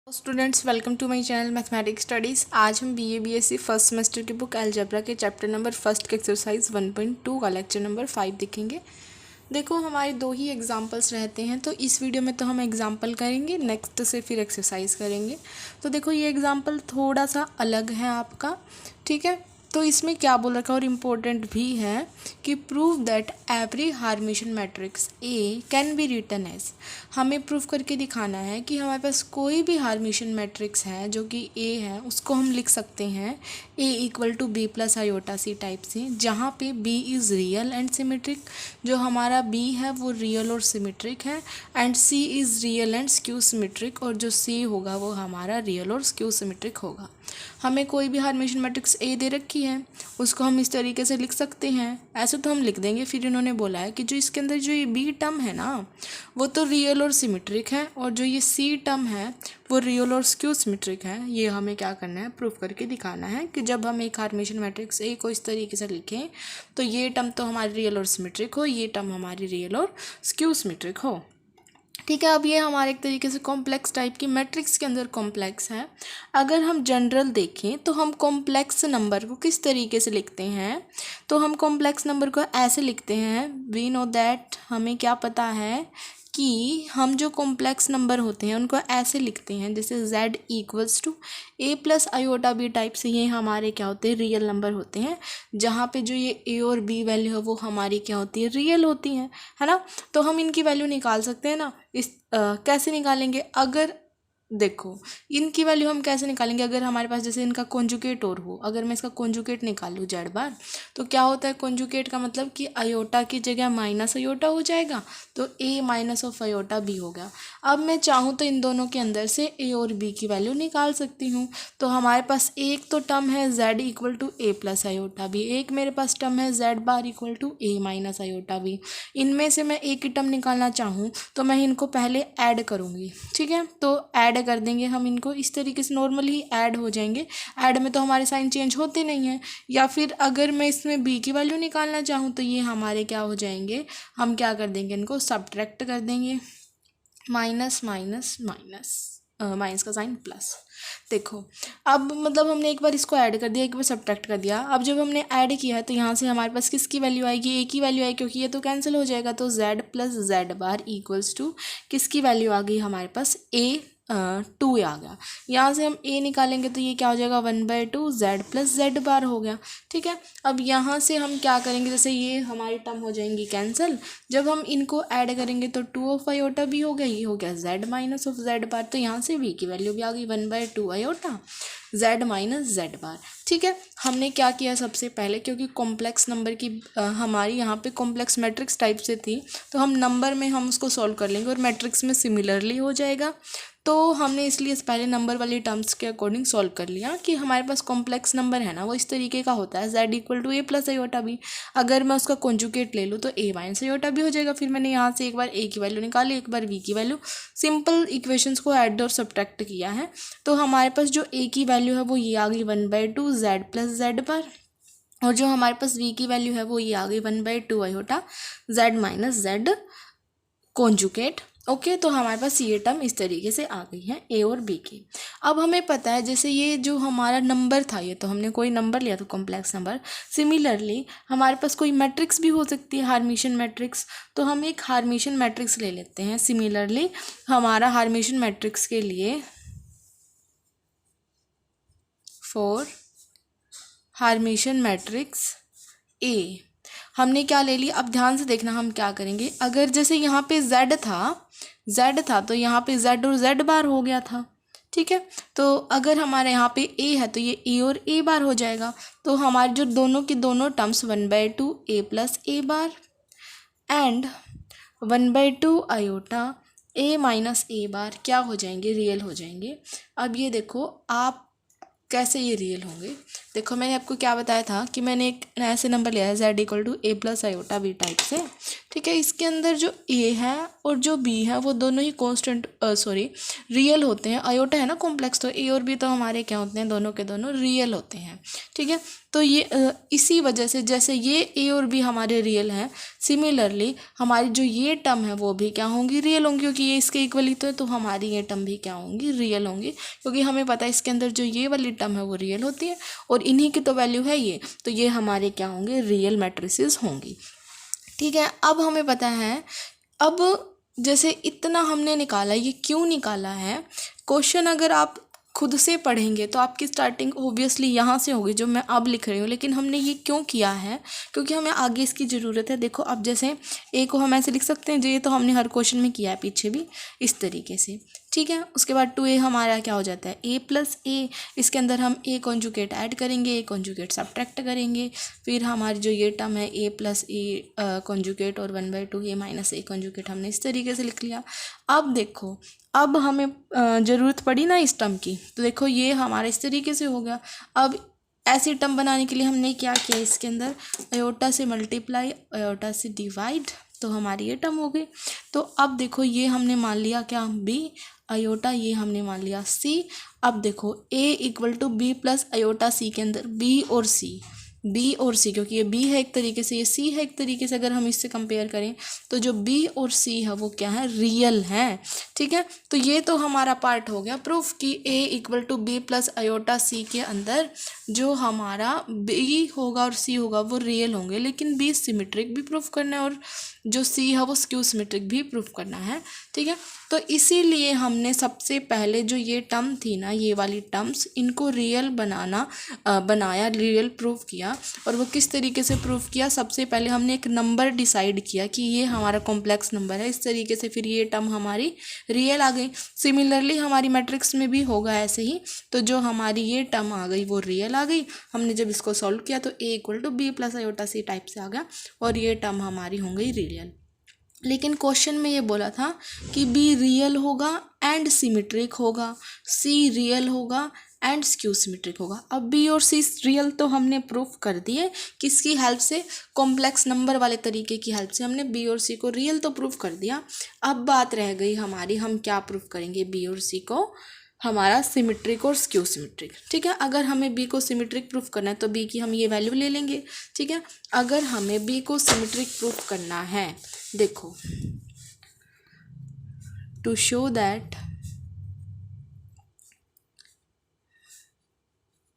Students, welcome to my channel mathematics studies. आज हम BA BSc first semester की book algebra के chapter number first के exercise 1.2 का लेक्चर नंबर 5 देखेंगे। देखो, हमारे दो ही एग्जांपल्स रहते हैं, तो इस वीडियो में तो हम एग्जांपल करेंगे, नेक्स्ट से फिर एक्सरसाइज करेंगे। तो देखो, ये एग्जांपल थोड़ा सा अलग है आपका, ठीक है। तो इसमें क्या बोल रखा है और इम्पोर्टेंट भी है कि prove that every hermitian matrix A can be written as. हमें प्रूव करके दिखाना है कि हमारे पास कोई भी हार्मिशन मैट्रिक्स है जो कि ए है, उसको हम लिख सकते हैं A equal to B plus iota C type से, जहाँ पे B is real and symmetric. जो हमारा बी है वो रियल और सिमेट्रिक है, and C is real and skew symmetric, और जो सी होगा वो हमारा रियल और स्क्यू सिमेट्रिक होगा। हमें कोई भी हार्मिशन मैट्रिक्स ए दे रखी है, उसको हम इस तरीके से लिख सकते हैं। ऐसे तो हम लिख देंगे, फिर इन्होंने बोला है कि जो इसके अंदर जो ये बी टर्म है ना, वो तो रियल और सिमेट्रिक है, और जो ये सी टर्म है वो रियल और स्क्यू सिमेट्रिक है। ये हमें क्या करना है, प्रूफ करके दिखाना है कि जब हम एक हार्मिशन मैट्रिक्स ए को इस तरीके से लिखें तो ये टर्म तो हमारी रियल और सिमेट्रिक हो, ये टर्म हमारी रियल और स्क्यू सिमेट्रिक हो। ठीक है। अब ये हमारे एक तरीके से कॉम्प्लेक्स टाइप की मैट्रिक्स के अंदर कॉम्प्लेक्स है। अगर हम जनरल देखें तो हम कॉम्प्लेक्स नंबर को किस तरीके से लिखते हैं, तो हम कॉम्प्लेक्स नंबर को ऐसे लिखते हैं, वी नो दैट, हमें क्या पता है कि हम जो कॉम्प्लेक्स नंबर होते हैं उनको ऐसे लिखते हैं जैसे z equals to a plus iota B type से। ये हमारे क्या होते हैं, रियल नंबर होते हैं, जहाँ पे जो ये a और b वैल्यू है वो हमारी क्या होती है, रियल होती हैं, है ना। तो हम इनकी वैल्यू निकाल सकते हैं ना। कैसे निकालेंगे, अगर देखो इनकी वैल्यू हम कैसे निकालेंगे, अगर हमारे पास जैसे इनका कॉन्जुगेट और हो, अगर मैं इसका कॉन्जुगेट निकालूँ जेड बार, तो क्या होता है कॉन्जुगेट का मतलब कि अयोटा की जगह माइनस अयोटा हो जाएगा, तो ए माइनस ऑफ अयोटा बी हो गया। अब मैं चाहूँ तो इन दोनों के अंदर से ए और बी की वैल्यू निकाल सकती हूँ। तो हमारे पास एक तो टर्म है Z equal to A plus iota B, एक मेरे पास टर्म है Z bar equal to A minus iota B. इनमें से मैं एक ही टर्म निकालना चाहूँ तो मैं इनको पहले ऐड करूँगी, ठीक है। तो ऐड कर देंगे हम इनको, इस तरीके से नॉर्मली ऐड हो जाएंगे। ऐड में तो हमारे साइन चेंज होते नहीं हैं। या फिर अगर मैं इसमें बी की वैल्यू निकालना चाहूँ तो ये हमारे क्या हो जाएंगे, हम क्या कर देंगे, इनको सब्ट्रैक्ट कर देंगे, माइनस माइनस माइनस, माइनस का साइन प्लस। देखो, अब मतलब हमने एक बार इसको ऐड कर दिया, एक बार सब्ट्रैक्ट कर दिया। अब जब हमने ऐड किया है तो यहाँ से हमारे पास किसकी वैल्यू आएगी, ए की वैल्यू आएगी, क्योंकि ये तो कैंसिल हो जाएगा। तो z plus Z bar equals to किसकी वैल्यू आ गई हमारे पास, ए 2 आ गया। यहाँ से हम a निकालेंगे तो ये क्या हो जाएगा, 1/2 z प्लस जेड बार हो गया, ठीक है। अब यहाँ से हम क्या करेंगे, जैसे ये हमारी टर्म हो जाएंगी कैंसिल, जब हम इनको ऐड करेंगे तो 2 ऑफ आयोटा भी हो गया, ये हो गया z माइनस ऑफ जेड बार। तो यहाँ से v की वैल्यू भी आ गई 1/2 आयोटा z माइनस जेड बार, ठीक है। हमने क्या किया सबसे पहले, क्योंकि कॉम्प्लेक्स नंबर की हमारी यहाँ पे कॉम्प्लेक्स मैट्रिक्स टाइप से थी, तो हम नंबर में हम उसको सॉल्व कर लेंगे और मैट्रिक्स में सिमिलरली हो जाएगा। तो हमने इसलिए पहले नंबर वाली टर्म्स के अकॉर्डिंग सॉल्व कर लिया कि हमारे पास कॉम्प्लेक्स नंबर है ना, वो इस तरीके का होता है, z equal to A plus iota B. अगर मैं उसका कॉन्जुगेट ले लूँ तो ए माइनस आयोटा भी हो जाएगा। फिर मैंने यहाँ से एक बार ए की वैल्यू निकाली, एक बार बी की वैल्यू, सिंपल इक्वेशंस को ऐड और सब्ट्रैक्ट किया है। तो हमारे पास जो ए की वैल्यू है वो ये आ गई 1/2 z प्लस जेड बार, और जो हमारे पास v की वैल्यू है वो ये आ गई 1/2 iota z minus Z conjugate. Okay, तो हमारे पास ये टर्म इस तरीके से आ गई है ए और बी की। अब हमें पता है जैसे ये जो हमारा नंबर था, ये तो हमने कोई नंबर लिया तो कॉम्प्लेक्स नंबर, सिमिलरली हमारे पास कोई मैट्रिक्स भी हो सकती है, हार्मिशन मैट्रिक्स। तो हम एक हार्मिशन मैट्रिक्स ले लेते हैं। सिमिलरली हमारा हार्मिशन मैट्रिक्स के लिए फॉर हार्मिशन मैट्रिक्स ए हमने क्या ले लिया। अब ध्यान से देखना हम क्या करेंगे, अगर जैसे यहाँ पे z था तो यहाँ पे z और z बार हो गया था, ठीक है। तो अगर हमारे यहाँ पे a है तो ये a और a बार हो जाएगा। तो हमारे जो दोनों की दोनों terms 1/2 a plus a bar and 1/2 iota a minus a बार क्या हो जाएंगे, रियल हो जाएंगे। अब ये देखो आप कैसे ये रियल होंगे। देखो, मैंने आपको क्या बताया था कि मैंने एक ऐसे नंबर लिया है z equal to A plus iota B type से, ठीक है। इसके अंदर जो ए है और जो बी है वो दोनों ही कांस्टेंट रियल होते हैं। आयोटा है ना कॉम्प्लेक्स, तो ए और बी तो हमारे क्या होते हैं, दोनों के दोनों रियल होते हैं। ठीक है, तो ये इसी वजह से जैसे ये ए और बी हमारे रियल हैं, सिमिलरली हमारी जो ये टर्म है वो भी क्या होंगी, रियल होंगी, क्योंकि ये इसके इक्वल ही तो हमारी ये टर्म भी क्या होंगी, रियल होंगी, क्योंकि हमें पता है इसके अंदर जो ये वाली टर्म है वो रियल होती है और इन्हीं की तो वैल्यू है ये, तो ये हमारे क्या होंगे, रियल मैट्रिसेस होंगी। ठीक है, अब हमें पता है, अब जैसे इतना हमने निकाला, ये क्यों निकाला है, क्वेश्चन अगर आप खुद से पढ़ेंगे तो आपकी स्टार्टिंग ऑब्वियसली यहाँ से होगी जो मैं अब लिख रही हूँ, लेकिन हमने ये क्यों किया है, क्योंकि हमें आगे इसकी ज़रूरत है। देखो अब जैसे ए को हम ऐसे लिख सकते हैं, ये तो हमने हर क्वेश्चन में किया है पीछे भी इस तरीके से। ठीक है, उसके बाद 2a हमारा क्या हो जाता है, a प्लस ए, इसके अंदर हम a कॉन्जुगेट ऐड करेंगे, a कॉन्जुगेट सब्ट्रैक्ट करेंगे, फिर हमारी जो ये टर्म है a प्लस ए कॉन्जुगेट और 1/2 a माइनस ए कॉन्जुगेट, हमने इस तरीके से लिख लिया। अब देखो, अब हमें ज़रूरत पड़ी ना इस टर्म की, तो देखो ये हमारा इस तरीके से हो गया। अब ऐसी टर्म बनाने के लिए हमने क्या किया, इसके अंदर आयोटा से मल्टीप्लाई, आयोटा से डिवाइड, तो हमारी ये टर्म हो गई। तो अब देखो ये हमने मान लिया क्या, b आयोटा, ये हमने मान लिया c। अब देखो a equal to B plus iota c के अंदर b और c, क्योंकि ये b है एक तरीके से, ये c है एक तरीके से, अगर हम इससे कंपेयर करें तो जो b और c है वो क्या है, रियल है। ठीक है, तो ये तो हमारा पार्ट हो गया प्रूफ कि a equal to B plus iota c के अंदर जो हमारा b होगा और c होगा वो रियल होंगे, लेकिन b सिमेट्रिक भी प्रूफ करना है और जो c है वो स्क्यू सिमेट्रिक भी प्रूफ करना है। ठीक है, तो इसीलिए हमने सबसे पहले जो ये टर्म थी ना, ये वाली टर्म्स, इनको रियल बनाया, रियल प्रूफ किया। और वो किस तरीके से प्रूफ किया, सबसे पहले हमने एक नंबर डिसाइड किया कि ये हमारा कॉम्प्लेक्स नंबर है, इस तरीके से फिर ये टर्म हमारी रियल आ गई। सिमिलरली हमारी मैट्रिक्स में भी होगा ऐसे ही, तो जो हमारी ये टर्म आ गई वो रियल आ गई। हमने जब इसको सॉल्व किया तो a equal to B plus iota c type से आ गया और ये टर्म हमारी हो गई रियल। लेकिन क्वेश्चन में ये बोला था कि b रियल होगा एंड सिमेट्रिक होगा, c रियल होगा एंड स्क्यू सिमेट्रिक होगा। अब b और c रियल तो हमने प्रूफ कर दिए, किसकी हेल्प से, कॉम्प्लेक्स नंबर वाले तरीके की हेल्प से हमने b और c को रियल तो प्रूफ कर दिया। अब बात रह गई हमारी, हम क्या प्रूफ करेंगे, b और c को हमारा सिमेट्रिक और स्क्यू सिमेट्रिक। ठीक है, अगर हमें b को सिमेट्रिक प्रूफ करना है तो b की हम ये वैल्यू ले लेंगे। ठीक है, अगर हमें b को सिमेट्रिक प्रूफ करना है, देखो, to show that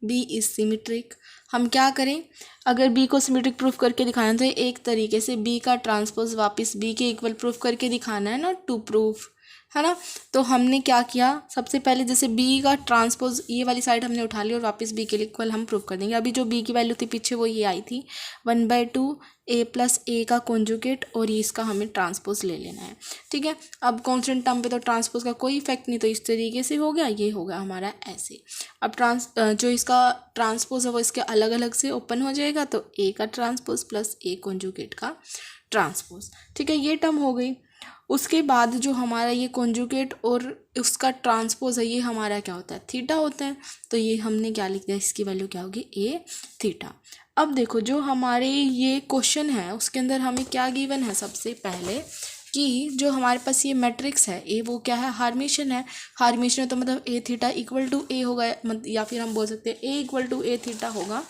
b is symmetric, हम क्या करें, अगर b को सिमेट्रिक प्रूफ करके दिखाना है तो एक तरीके से b का ट्रांसपोज वापस b के इक्वल प्रूफ करके दिखाना है ना, टू प्रूफ, है ना। तो हमने क्या किया, सबसे पहले जैसे b का ट्रांसपोज ये वाली साइड हमने उठा ली और वापस b के इक्वल हम प्रूफ कर देंगे। अभी जो b की वैल्यू थी पीछे वो ये आई थी 1/2 a प्लस ए का कॉन्जुगेट, और ये इसका हमें ट्रांसपोज ले लेना है। ठीक है, अब कॉन्स्टेंट टर्म पे तो ट्रांसपोज का कोई इफेक्ट नहीं, तो इस तरीके से हो गया, ये होगा हमारा ऐसे। अब जो इसका ट्रांसपोज है वो इसके अलग अलग से ओपन हो जाएगा, तो a का ट्रांसपोज प्लस a कॉन्जुगेट का ट्रांसपोज। ठीक है, ये टर्म हो गई। उसके बाद जो हमारा ये कॉन्जुगेट और उसका ट्रांसपोज है, ये हमारा क्या होता है, थीटा होता है। तो ये हमने क्या लिख दिया, इसकी वैल्यू क्या होगी, ए थीटा। अब देखो जो हमारे ये क्वेश्चन है उसके अंदर हमें क्या गिवन है, सबसे पहले कि जो हमारे पास ये मैट्रिक्स है ए, वो क्या है, हार्मेशन है। हार्मेशन है तो मतलब ए थीटा इक्वल टू ए होगा, या फिर हम बोल सकते हैं A equal to A theta होगा।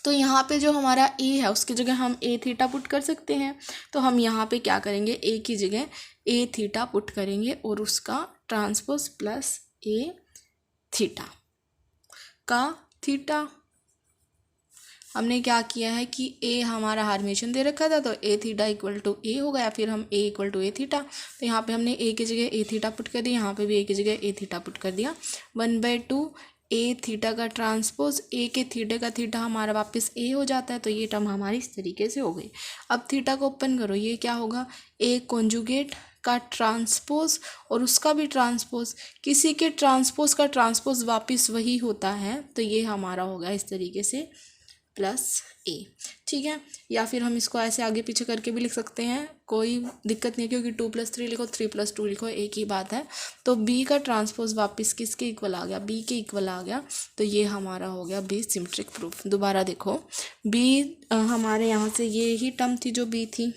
तो यहाँ पे जो हमारा ए है उसकी जगह हम ए थीटा पुट कर सकते हैं। तो हम यहाँ पे क्या करेंगे, ए की जगह ए थीटा पुट करेंगे और उसका ट्रांसपोज प्लस ए थीटा का थीटा। हमने क्या किया है कि ए हमारा हार्मेशन दे रखा था, तो ए थीटा इक्वल टू ए होगा, या फिर हम ए इक्वल टू ए थीटा। तो यहाँ पे हमने ए की जगह ए थीटा पुट कर दिया, यहाँ पे भी ए की जगह ए थीटा पुट कर दिया। 1/2 ए थीटा का ट्रांसपोज, ए के थीटा का थीटा हमारा वापस ए हो जाता है, तो ये टर्म हमारी इस तरीके से हो गई। अब थीटा को ओपन करो, ये क्या होगा, ए कॉन्जुगेट का ट्रांसपोज और उसका भी ट्रांसपोज, किसी के ट्रांसपोज का ट्रांसपोज वापस वही होता है, तो ये हमारा होगा इस तरीके से प्लस ए। ठीक है, या फिर हम इसको ऐसे आगे पीछे करके भी लिख सकते हैं, कोई दिक्कत नहीं, क्योंकि 2 + 3 लिखो 3 + 2 लिखो, एक ही बात है। तो b का ट्रांसपोज वापस किसके इक्वल आ गया, b के इक्वल आ गया, तो ये हमारा हो गया b सिमेट्रिक प्रूफ। दोबारा देखो b हमारे यहाँ से ये ही टर्म थी जो b थी,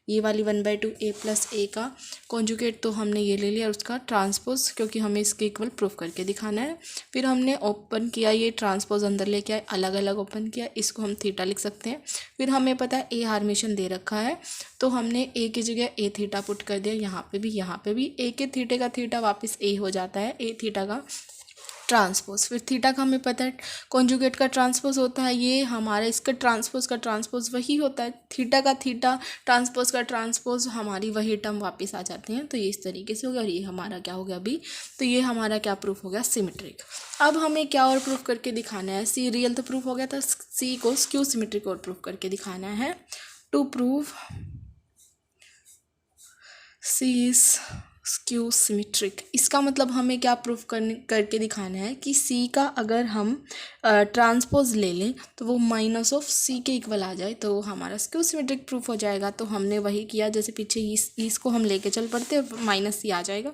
ये वाली 1/2 a प्लस a का कॉन्जुगेट तो हमने ये ले लिया, और उसका ट्रांसपोज, क्योंकि हमें इसके इक्वल प्रूफ करके दिखाना है। फिर हमने ओपन किया, ये ट्रांसपोज अंदर लेके आए, अलग अलग ओपन किया, इसको हम थीटा लिख सकते हैं। फिर हमें पता है a हार्मेशन दे रखा है, तो हमने a की जगह a थीटा पुट कर दिया, यहाँ पे भी a के थीटे का थीटा वापस a हो जाता है, a थीटा का ट्रांसपोज। फिर थीटा का हमें पता है कॉन्जुगेट का ट्रांसपोज होता है, ये हमारा इसका ट्रांसपोज का ट्रांसपोज वही होता है, थीटा का थीटा, ट्रांसपोज का ट्रांसपोज, हमारी वही टर्म वापस आ जाते हैं। तो ये इस तरीके से हो गया, और ये हमारा क्या हो गया अभी, तो ये हमारा क्या प्रूफ हो गया, सिमेट्रिक। अब हमें क्या और प्रूफ करके दिखाना है, सी रियल तो प्रूफ हो गया था, सी को स्क्यू सिमेट्रिक और प्रूफ करके दिखाना है। To prove C is skew symmetric, इसका मतलब हमें क्या प्रूफ करके दिखाना है कि सी का अगर हम ट्रांसपोज ले लें तो वो माइनस ऑफ सी के इक्वल आ जाए, तो हमारा स्क्यू सिमेट्रिक प्रूफ हो जाएगा। तो हमने वही किया, जैसे पीछे इसको हम लेके चल पड़ते और माइनस सी आ जाएगा।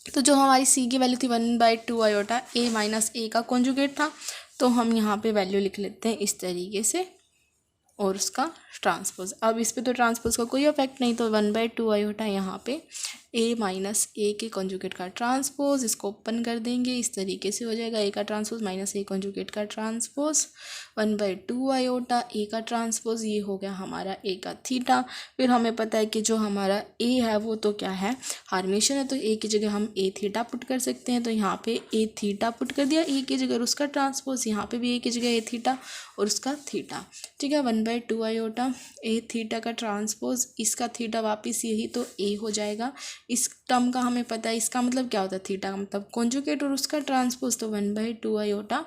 तो जो हमारी सी की वैल्यू थी 1/2 आयोटा a माइनस a का कॉन्जुगेट था, तो हम यहाँ पे वैल्यू लिख लेते हैं इस तरीके से, और उसका ट्रांसपोज। अब इस पे तो ट्रांसपोज का कोई इफेक्ट नहीं, तो 1/2 आयोटा यहाँ पे a माइनस a के कॉन्जुगेट का ट्रांसपोज, इसको ओपन कर देंगे, इस तरीके से हो जाएगा, a का ट्रांसपोज माइनस a कॉन्जुगेट का ट्रांसपोज, 1/2 आयोटा a का ट्रांसपोज, ये हो गया हमारा a का थीटा। फिर हमें पता है कि जो हमारा a है वो तो क्या है, हार्मेशन है, तो a की जगह हम a थीटा पुट कर सकते हैं, तो यहाँ पे a थीटा पुट कर दिया, a की जगह उसका ट्रांसपोज, यहाँ पे भी a की जगह a थीटा और उसका थीटा, ठीक है। 1/2 आयोटा a थीटा का ट्रांसपोज, इसका थीटा वापस यही तो a हो जाएगा। इस टर्म का हमें पता है, इसका मतलब क्या होता है, थीटा का मतलब कॉन्जुगेट और उसका ट्रांसपोज, तो 1/2 आयोटा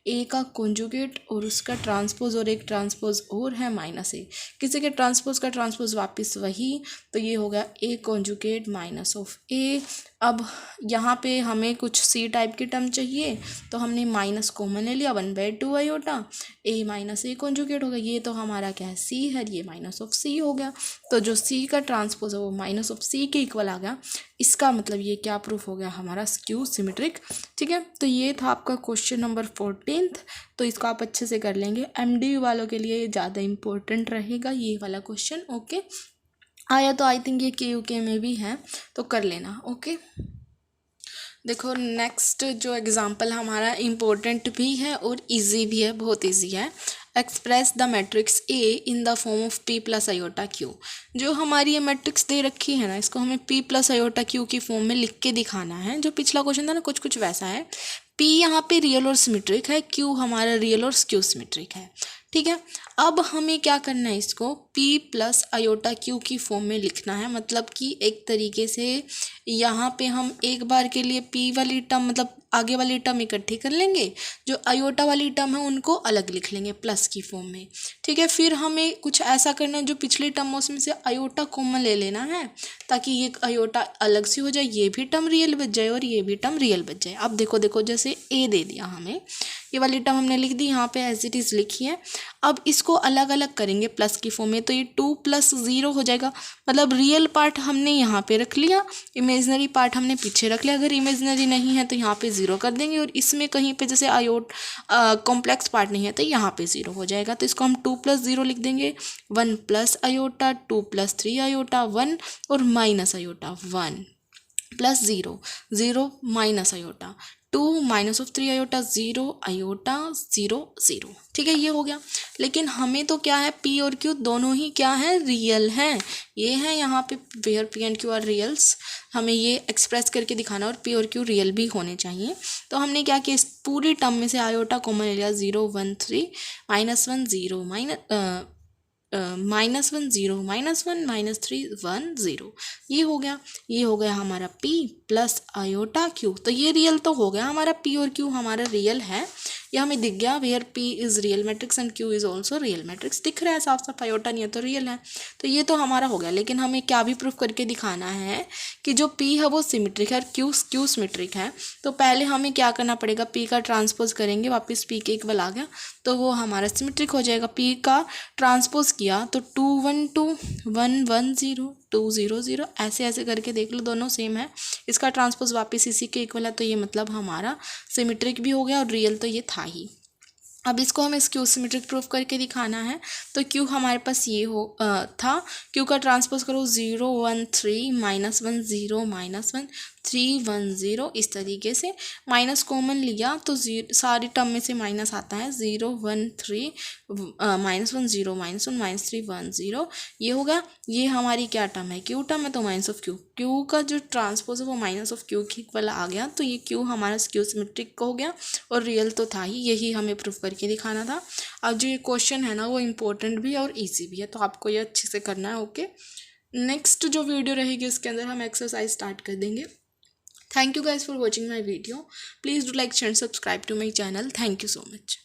ए का कॉन्जुगेट और उसका ट्रांसपोज, और एक ट्रांसपोज और है माइनस ए, किसी के ट्रांसपोज का ट्रांसपोज वापस वही, तो ये हो गया ए कॉन्जुगेट माइनस ऑफ ए। अब यहाँ पे हमें कुछ सी टाइप की टर्म चाहिए, तो हमने माइनस कॉमन ले लिया, 1/2 आयोटा ए माइनस ए कॉन्जुगेट हो गया, ये तो हमारा क्या है, सी है, ये माइनस ऑफ सी हो गया, तो जो सी का ट्रांसपोज है वो माइनस ऑफ सी के इक्वल आ गया। इसका मतलब ये क्या प्रूफ हो गया, हमारा स्क्यू सिमेट्रिक, ठीक है। तो ये था आपका क्वेश्चन नंबर 14th, तो इसको आप अच्छे से कर लेंगे, MDU वालों के लिए ज़्यादा इम्पोर्टेंट रहेगा ये वाला क्वेश्चन, ओके। आया तो आई थिंक ये KUK में भी है, तो कर लेना, ओके। देखो नेक्स्ट जो एग्जांपल हमारा इम्पोर्टेंट भी है और इजी भी है, बहुत इजी है। Express the matrix A in the form of P plus iota Q। जो हमारी ये मैट्रिक्स दे रखी है ना, इसको हमें P प्लस आयोटा Q की फॉर्म में लिख के दिखाना है। जो पिछला क्वेश्चन था ना, कुछ कुछ वैसा है। P यहाँ पे रियल और सिमेट्रिक है, Q हमारा रियल और स्क्यू सिमेट्रिक है, ठीक है। अब हमें क्या करना है, इसको P प्लस आयोटा Q की फॉर्म में लिखना है, मतलब कि एक तरीके से यहाँ पे हम एक बार के लिए P वाली टर्म मतलब आगे वाली टर्म इकट्ठी कर लेंगे, जो आयोटा वाली टर्म है उनको अलग लिख लेंगे प्लस की फॉर्म में, ठीक है। फिर हमें कुछ ऐसा करना है, जो पिछली टर्म उसमें से आयोटा कॉमन ले लेना है, ताकि ये आयोटा अलग सी हो जाए, ये भी टर्म रियल बच जाए और ये भी टर्म रियल बच जाए। अब देखो जैसे A दे दिया हमें, ये वाली टर्म हमने लिख दी, यहाँ पे एज इट इज़ लिखी है। अब इसको अलग अलग करेंगे प्लस की फॉर्म में, तो ये 2 + 0 हो जाएगा, मतलब रियल पार्ट हमने यहाँ पे रख लिया, इमेजनरी पार्ट हमने पीछे रख लिया। अगर इमेजनरी नहीं है तो यहाँ पे 0 कर देंगे, और इसमें कहीं पे जैसे कॉम्प्लेक्स पार्ट नहीं है तो यहाँ पे 0 हो जाएगा। तो इसको हम 2 + 0 लिख देंगे, 1 + आयोटा, 2 + 3 आयोटा 1, और minus iota 1 + 0 0 minus iota 2 - 3 iota 0 iota 0 0, ठीक है, ये हो गया। लेकिन हमें तो क्या है, P और Q दोनों ही क्या है, रियल हैं। ये है यहाँ पे where P and Q are reals, हमें ये एक्सप्रेस करके दिखाना, और P और Q रियल भी होने चाहिए। तो हमने क्या किया, इस पूरी टर्म में से आयोटा कॉमन ले लिया, 0 1 3 -1 0 -1 0 -1 -3 1 0, ये हो गया। ये हो गया हमारा P प्लस आयोटा Q। तो ये रियल तो हो गया हमारा, P और Q हमारा रियल है, ये हमें दिख गया, where P is real matrix and Q is also real matrix, दिख रहा है साफ साफ, आयोटा नहीं है तो रियल है। तो ये तो हमारा हो गया। लेकिन हमें क्या भी प्रूफ करके दिखाना है कि जो P है वो सिमेट्रिक है और Q सिमेट्रिक है। तो पहले हमें क्या करना पड़ेगा, P का ट्रांसपोज करेंगे, वापस P के इक्वल आ गया तो वो हमारा सिमेट्रिक हो जाएगा। P का ट्रांसपोज किया तो 2 1 2 1 1 0 2 0 0, ऐसे ऐसे करके देख लो, दोनों सेम है। इसका ट्रांसपोज वापस इसी के इक्वल है, तो ये मतलब हमारा सिमेट्रिक भी हो गया और रियल तो ये था ही। अब इसको हमें स्क्यू सिमेट्रिक प्रूफ करके दिखाना है। तो क्यू हमारे पास ये था, क्यू का ट्रांसपोज करो 0 1 3 -1 0 -1 3 1 0, इस तरीके से माइनस कॉमन लिया तो सारी टर्म में से माइनस आता है, 0 1 3 -1 0 -1 -3 1 0, ये होगा। ये हमारी क्या टर्म है, क्यू टर्म है, तो माइनस ऑफ क्यू, क्यू का जो ट्रांसपोज है वो माइनस ऑफ क्यू की इक्वल आ गया, तो ये क्यू हमारा स्क्यू सिमेट्रिक हो गया और रियल तो था ही, यही हमें प्रूफ करके दिखाना था। अब जो ये क्वेश्चन है ना वो इम्पोर्टेंट भी है और ईजी भी है, तो आपको ये अच्छे से करना है। ओके, नेक्स्ट जो वीडियो रहेगी उसके अंदर हम एक्सरसाइज स्टार्ट कर देंगे। Thank you guys for watching my video. Please do like, share and subscribe to my channel. Thank you so much.